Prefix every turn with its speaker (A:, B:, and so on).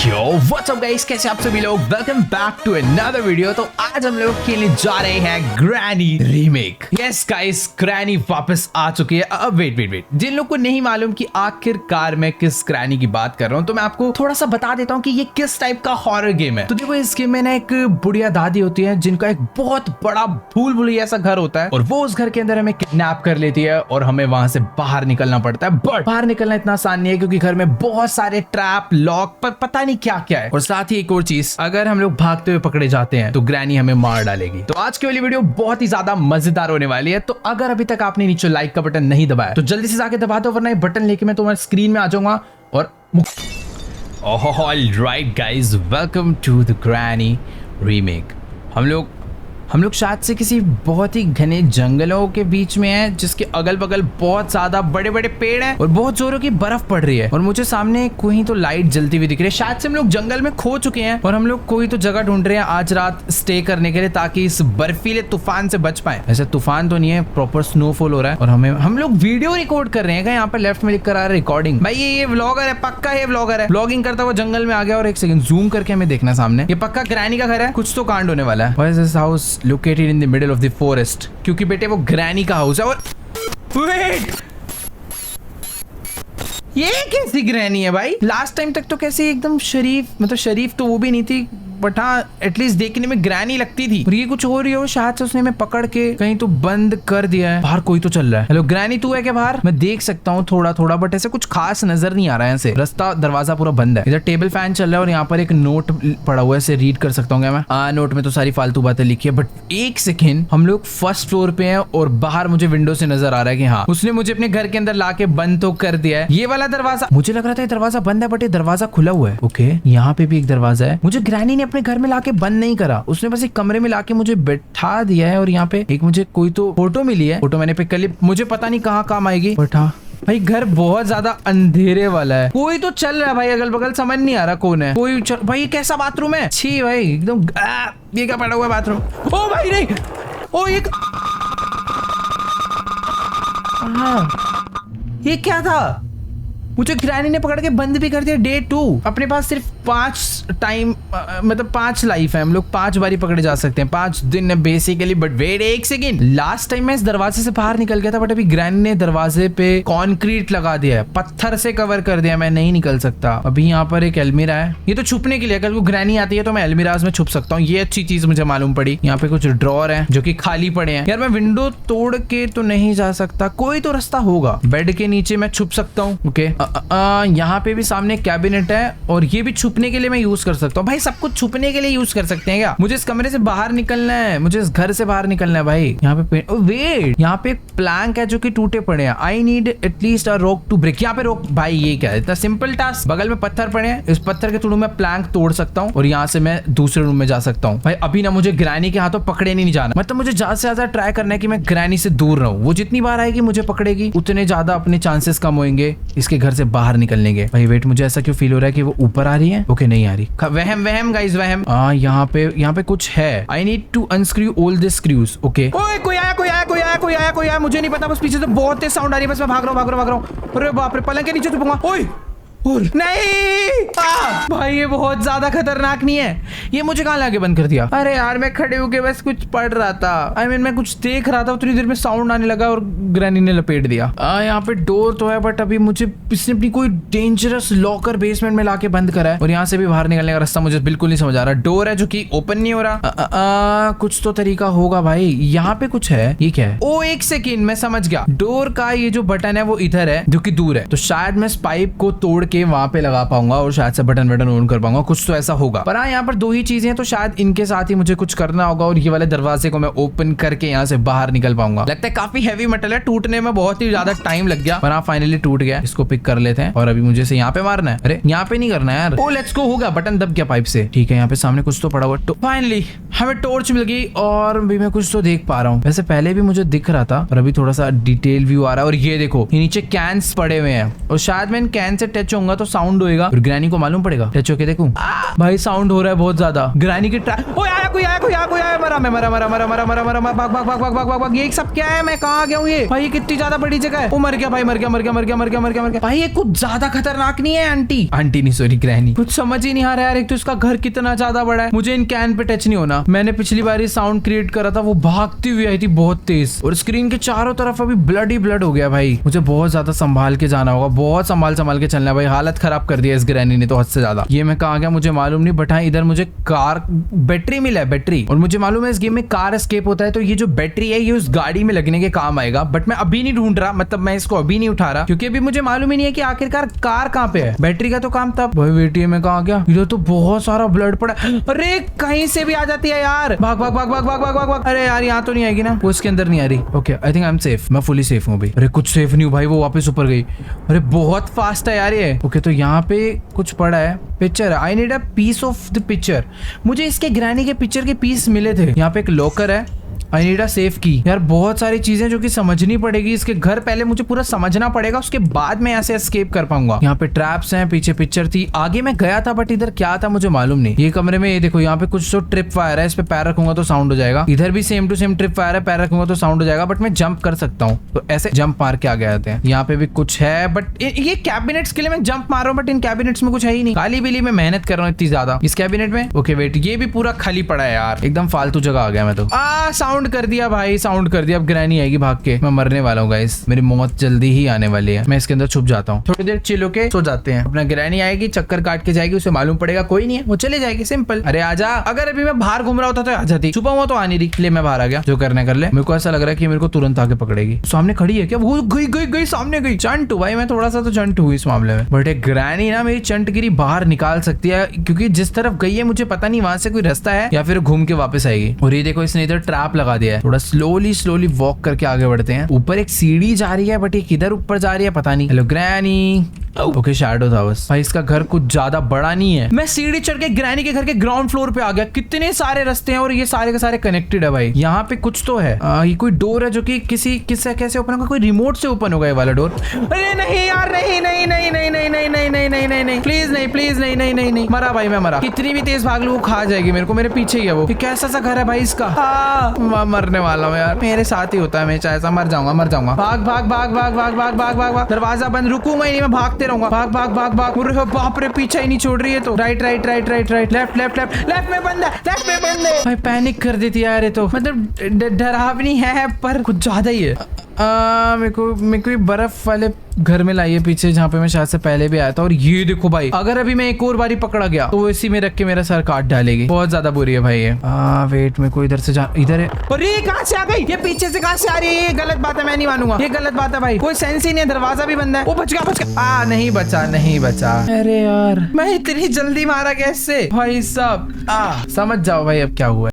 A: Yo what's up guys, कैसे आप सभी लोग। Welcome back to another video. तो आज हम लोग खेलने जा रहे हैं Granny remake. Yes guys, Granny वापस आ चुकी है। अब वेट, जिन लोग को नहीं मालूम कि आखिरकार मैं किस ग्रैनी की बात कर रहा हूँ, तो मैं आपको थोड़ा सा बता देता हूँ कि ये किस टाइप का हॉरर गेम है। तो देखो, इस गेम में ना एक बुढ़िया दादी होती है जिनका एक बहुत बड़ा भूल भुलैया ऐसा घर होता है, और वो उस घर के अंदर हमें किडनैप कर लेती है और हमें वहां से बाहर निकलना पड़ता है। बट बाहर निकलना इतना आसान नहीं है, क्योंकि घर में बहुत सारे ट्रैप, लॉक, पता नहीं क्या क्या है। और साथ ही एक और चीज, अगर हम लोग भागते हुए पकड़े जाते हैं तो ग्रैनी हमें मार डालेगी। तो आज की वाली वीडियो बहुत ही ज्यादा मजेदार होने वाली है। तो अगर अभी तक आपने नीचे लाइक का बटन नहीं दबाया तो जल्दी से जाके दबा दो, वरना ये बटन लेके मैं तुम्हारे स्क्रीन में आ जाऊंगा। और alright guys, welcome to the Granny remake. हम लोग शायद से किसी बहुत ही घने जंगलों के बीच में हैं, जिसके अगल बगल बहुत ज्यादा बड़े बड़े पेड़ हैं और बहुत जोरों की बर्फ पड़ रही है। और मुझे सामने कोई तो लाइट जलती हुई दिख रही है। शायद से हम लोग जंगल में खो चुके हैं और हम लोग कोई तो जगह ढूंढ रहे हैं आज रात स्टे करने के लिए, ताकि इस बर्फीले तूफान से बच पाए। ऐसे तूफान तो नहीं है, प्रॉपर स्नोफॉल हो रहा है। और हम लोग वीडियो रिकॉर्ड कर रहे हैं। यहाँ पर लेफ्ट में लिख कर आ रहा है रिकॉर्डिंग। भाई ये व्लॉगर है, पक्का ये व्लॉगर है। व्लॉगिंग करता हुआ जंगल में आ गया। और एक सेकंड जूम करके हमें देखना सामने, ये पक्का ग्रैनी का घर है। कुछ तो कांड होने वाला है। Why is this house located in the middle of the forest? क्योंकि बेटे वो ग्रैनी का हाउस है। और वेट, ये कैसी ग्रैनी है भाई? लास्ट टाइम तक तो कैसे एकदम शरीफ, मतलब शरीफ तो वो भी नहीं थी, बट हाँ एटलीस्ट देखने में ग्रैनी लगती थी। और ये कुछ हो रही हो, शायद से उसने हमें पकड़ के कहीं तो बंद कर दिया है। बाहर कोई तो चल रहा है। हेलो ग्रैनी, तू है क्या बाहर? मैं देख सकता हूँ थोड़ा थोड़ा, बट ऐसे कुछ खास नजर नहीं आ रहा है। ऐसे रास्ता, दरवाजा पूरा बंद है। इधर टेबल फैन चल रहा है और यहाँ पर एक नोट पड़ा हुआ है, इसे रीड कर सकता हूँ क्या मैं? नोट में तो सारी फालतू बातें लिखी है। बट एक सेकेंड, हम लोग फर्स्ट फ्लोर पे हैं और बाहर मुझे विंडो से नजर आ रहा है कि हाँ, उसने मुझे अपने घर के अंदर लाके बंद तो कर दिया है। ये वाला दरवाजा, मुझे लग रहा था ये दरवाजा बंद है, बट ये दरवाजा खुला हुआ है। ओके, यहाँ पे भी एक दरवाजा है। मुझे ग्रैनी ने अपने घर में लाके बंद नहीं करा, उसने बस एक कमरे में लाके मुझे बैठा दिया है। और यहाँ पे एक मुझे कोई तो फोटो मिली है, फोटो मैंने पिक कर ली। मुझे पता नहीं कहाँ काम आएगी, बट हाँ भाई घर बहुत ज्यादा अंधेरे वाला है। कोई तो चल रहा है भाई अगल बगल, समझ नहीं आ रहा कौन है। कोई चल भाई, कैसा बाथरूम है? छी भाई एकदम, ये क्या पड़ा हुआ है बाथरूम? ओ भाई नहीं, ओ ये क्या था? मुझे ग्रैनी ने पकड़ के बंद भी कर दिया। डे 2, अपने पास सिर्फ 5 लाइफ है। हम लोग 5 बारी पकड़े जा सकते हैं, 5 दिन है बेसिकली। बट वेट एक सेकेंड, लास्ट टाइम मैं इस दरवाजे से बाहर निकल गया था, बट अभी ग्रैनी ने दरवाजे पे कंक्रीट लगा दिया है, पत्थर से कवर कर दिया। मैं नहीं निकल सकता। अभी यहाँ पर एक अलमीरा है, ये तो छुपने के लिए, कल को ग्रैनी आती है तो मैं अलमीराज में छुप सकता हूँ। ये अच्छी चीज मुझे मालूम पड़ी। यहाँ पे कुछ ड्रॉर है जो कि खाली पड़े हैं। यार मैं विंडो तोड़ के तो नहीं जा सकता, कोई तो रास्ता होगा। बेड के नीचे मैं छुप सकता हूँ। ओके, यहाँ पे भी सामने कैबिनेट है और ये भी छुपने के लिए मैं यूज कर सकता हूँ। भाई सब कुछ छुपने के लिए यूज कर सकते हैं क्या? मुझे इस कमरे से बाहर निकलना है, मुझे इस घर से बाहर निकलना है भाई। यहाँ पे वेट, यहाँ पे एक प्लैंक है जो कि टूटे पड़े हैं। I need at least a rock to break. यहाँ पे रॉक, भाई ये क्या है? इतना सिंपल टास्क। बगल में पत्थर पड़े हैं, इस पत्थर के थ्रू मैं प्लैंक तोड़ सकता हूँ और यहाँ से मैं दूसरे रूम में जा सकता हूँ। भाई अभी ना मुझे ग्रैनी के हाथों पकड़े नहीं जाना, मतलब मुझे ज्यादा से ज्यादा ट्राई करना है कि मैं ग्रैनी से दूर रहूं। वो जितनी बार आएगी मुझे पकड़ेगी, उतने ज्यादा अपने चांसेस कम होंगे इसके घर से बाहर निकलने के। भाई वेट, मुझे ऐसा क्यों फील हो रहा है कि वो ऊपर आ रही है? ओके नहीं आ रही। वहम गाइस, वहम। यहाँ पे कुछ है। I need to unscrew all the screws. Okay, कोई आया, मुझे नहीं पता। बस पीछे से बहुत तेज साउंड आ रही है। बस मैं भाग रहा हूँ। अरे बाप रे, पलंग के नीचे छुपूंगा। ओए नहीं, भाई ये बहुत ज्यादा खतरनाक नहीं है? ये मुझे कहाँ लाके बंद कर दिया? अरे यार मैं खड़े होके बस कुछ पढ़ रहा था। मैं कुछ देख रहा था, उतनी देर में साउंड आने लगा और ग्रैनी ने लपेट दिया। यहाँ पे डोर तो है, बट अभी मुझे इसने अपनी कोई डेंजरस लॉकर बेसमेंट में लाके बंद करा है। और यहाँ से भी बाहर निकलने का रास्ता मुझे बिल्कुल नहीं समझ आ रहा। डोर है जो कि ओपन नहीं हो रहा। कुछ तो तरीका होगा भाई। यहाँ पे कुछ है, ये क्या है? ओ एक सेकेंड, मैं समझ गया। डोर का ये जो बटन है वो इधर है, जो कि दूर है। तो शायद मैं इस पाइप को तोड़ के वहां पे लगा पाऊंगा और शायद से बटन ऑन कर पाऊंगा। कुछ तो ऐसा होगा। पर हाँ, यहाँ पर 2 ही चीजें हैं, तो शायद इनके साथ ही मुझे कुछ करना होगा और ये वाले दरवाजे को मैं ओपन करके यहाँ से बाहर निकल पाऊंगा। लगता है काफी हैवी मेटल है, टूटने में बहुत ही ज्यादा टाइम लग गया, पर हाँ फाइनली टूट गया। इसको पिक कर लेते हैं और अभी मुझे से यहाँ पे मारना है। अरे यहाँ पे नहीं करना है यार। ओ लेट्स गो, होगा, बटन दब गया पाइप से। ठीक है, यहाँ पे सामने कुछ तो पड़ा हुआ। तो फाइनली हमें टॉर्च मिल गई और भी मैं कुछ तो देख पा रहा हूँ। वैसे पहले भी मुझे दिख रहा था, पर अभी थोड़ा सा डिटेल व्यू आ रहा है। और ये देखो, ये नीचे कैंस पड़े हुए हैं और शायद मैं इन कैन से टच होऊंगा तो साउंड होएगा और ग्रैनी को मालूम पड़ेगा। टच होके देखूं, भाई साउंड हो रहा है बहुत ज्यादा। ग्रैनी के कोई आया, मरा मैं, मरा, भाग भाग भाग भाग भाग भाग भाग। ये सब क्या है, मैं कहाँ आ गया हूँ? ये भाई ये कितनी ज्यादा बड़ी जगह है। वो मर गया भाई, मर गया भाई। ये कुछ ज्यादा खतरनाक नहीं है? आंटी नहीं, सॉरी ग्रैनी। कुछ समझ ही नहीं आ रहा यार। एक तो इसका घर कितना ज्यादा बड़ा है। मुझे इन कैन पे टच नहीं होना। मैंने पिछली बार साउंड क्रिएट करा था, वो भागती हुई आई थी बहुत तेज, और स्क्रीन के चारों तरफ अभी ब्लड ही ब्लड हो गया भाई। मुझे बहुत ज्यादा संभाल के जाना होगा, बहुत संभाल के चलना है भाई। हालत खराब कर दिया इस ग्रैनी ने तो हद से ज्यादा। ये मैं कहाँ गया मुझे मालूम नहीं, बट हाँ इधर मुझे कार बैटरी मिला है, बैटरी। और मुझे मालूम है इस गेम में कार एस्केप होता है, तो ये जो बैटरी है ये उस गाड़ी में लगने के काम आएगा। बट मैं अभी नहीं ढूंढ रहा, मतलब मैं इसको अभी नहीं उठा रहा, क्योंकि अभी मुझे मालूम ही नहीं है कि आखिरकार कार कहाँ पे है। बैटरी का तो काम तब। भाई बेटी में कहाँ गया? इधर तो बहुत सारा ब्लड पड़ा। अरे कहीं से भी आ जाती है यार। भाग भाग भाग भाग भाग भाग भाग भाग। अरे यार यहाँ तो नहीं आएगी ना, वो इसके अंदर नहीं आ रही। Okay I think I am safe, मैं फुली सेफ हूँ अभी। अरे कुछ सेफ नहीं हूँ भाई, वो वापस ऊपर गई। अरे बहुत फास्ट है यार ये। ओके तो यहाँ पे कुछ पड़ा है, पिक्चर है। I need a piece of the picture. मुझे इसके ग्रैनी के पिक्चर के पीस मिले थे। यहाँ पे एक लॉकर है। आई नीड अ सेफ की। यार बहुत सारी चीजें जो कि समझनी पड़ेगी इसके घर, पहले मुझे पूरा समझना पड़ेगा, उसके बाद मैं यहाँ से एस्केप कर पाऊंगा। यहाँ पे ट्रैप्स हैं, पीछे पिक्चर थी, आगे मैं गया था बट इधर क्या था मुझे मालूम नहीं। ये कमरे में ये देखो, यहाँ पे कुछ तो ट्रिप फायर है, इस पे पैर रखूंगा तो साउंड हो जाएगा। इधर भी same to same trip fire है, पैर रखूंगा तो साउंड हो जाएगा, बट मैं जंप कर सकता हूँ, तो ऐसे जंप मार के आगे आते हैं। यहाँ पे भी कुछ है, बट ये कैबिनेट्स के लिए मैं जंप मार रहा हूँ, बट इन कैबिनेट्स में कुछ है ही नहीं। काली बिली में मेहनत कर रहा हूँ इतनी ज्यादा इस कैबिनेट में। ओके वेट, ये भी पूरा खाली पड़ा है यार, एकदम फालतू जगह आ गया मैं तो। साउंड कर दिया भाई, साउंड कर दिया। अब ग्रैनी आएगी भाग के, मैं मरने वाला हूँ गाइस, मेरी मौत जल्दी ही आने वाली है। मैं इसके अंदर छुप जाता हूँ, थोड़ी देर चिल होके सो जाते हैं। अपना ग्रैनी आएगी, चक्कर काट के जाएगी, उसे मालूम पड़ेगा कोई नहीं है, वो चले जाएगी, सिंपल। अरे आजा, अगर अभी मैं बाहर घूम रहा होता तो आ जाती, छुपा हुआ तो आनी रही, इसलिए मैं बाहर आ गया। जो करने कर ले। मेरे को ऐसा लग रहा है कि मेरे को तुरंत आके पकड़ेगी। सामने खड़ी है क्या? वो गई सामने गई। चंट भाई, मैं थोड़ा सा तो चंट हूँ इस मामले में, बट एक ग्रैनी ना मेरी चंटगिरी बाहर निकाल सकती है, क्योंकि जिस तरफ गई है मुझे पता नहीं वहां से कोई रास्ता है या फिर घूम के वापस आएगी। और ये देखो, इसने इधर ट्रैप लगा दिया है। थोड़ा स्लोली वॉक करके आगे बढ़ते हैं। ऊपर एक सीढ़ी जा रही है, बट ये किधर ऊपर जा रही है पता नहीं। Hello granny. ओके शैडो था बस। भाई इसका घर कुछ ज्यादा बड़ा नहीं है। मैं सीढ़ी चढ़ के ग्रैनी के घर के ग्राउंड फ्लोर पे आ गया। कितने सारे रास्ते हैं और ये सारे के सारे कनेक्टेड है भाई। यहाँ पे कुछ तो है। ये कोई डोर है जो कि किससे कैसे ओपन होगा? कोई रिमोट से ओपन होगा ये वाला डोर। अरे नहीं यार, नहीं, प्लीज नहीं। मरा भाई, मैं मरा। कितनी भी तेज भाग लूं वो खा जाएगी मेरे को, मेरे पीछे ही है वो। कैसा सा घर है भाई इसका? मैं मरने वाला हूँ यार, मेरे साथ ही होता है, मैं चाहे मर जाऊंगा। भाग। दरवाजा बंद, रुकूंगा ही नहीं, मैं भागते रहूंगा। भाग। बाप रे, पीछे ही नहीं छोड़ रही है तो। राइट, लेफ्ट में बंद है। भाई पैनिक कर देती है यार ये तो, मतलब डरावनी है पर कुछ ज्यादा ही है। मेरे को बर्फ वाले घर में लाइए पीछे, जहाँ पे मैं शायद से पहले भी आया था। और ये देखो भाई, अगर अभी मैं एक और बारी पकड़ा गया तो वो इसी में रख के मेरा सर काट डालेगी। बहुत ज्यादा बुरी है भाई ये। वेट, मेरे को इधर से इधर है। और ये कहाँ से आ गई? ये पीछे से कहाँ से आ रही है? ये गलत बात है, मैं नहीं मानूंगा, ये गलत बात है भाई। कोई सेंस ही नहीं है, दरवाजा भी बंद है। वो बच गया। नहीं बचा। अरे यार, मैं इतनी जल्दी मारा कैसे भाई साहब? समझ जाओ भाई अब क्या हुआ।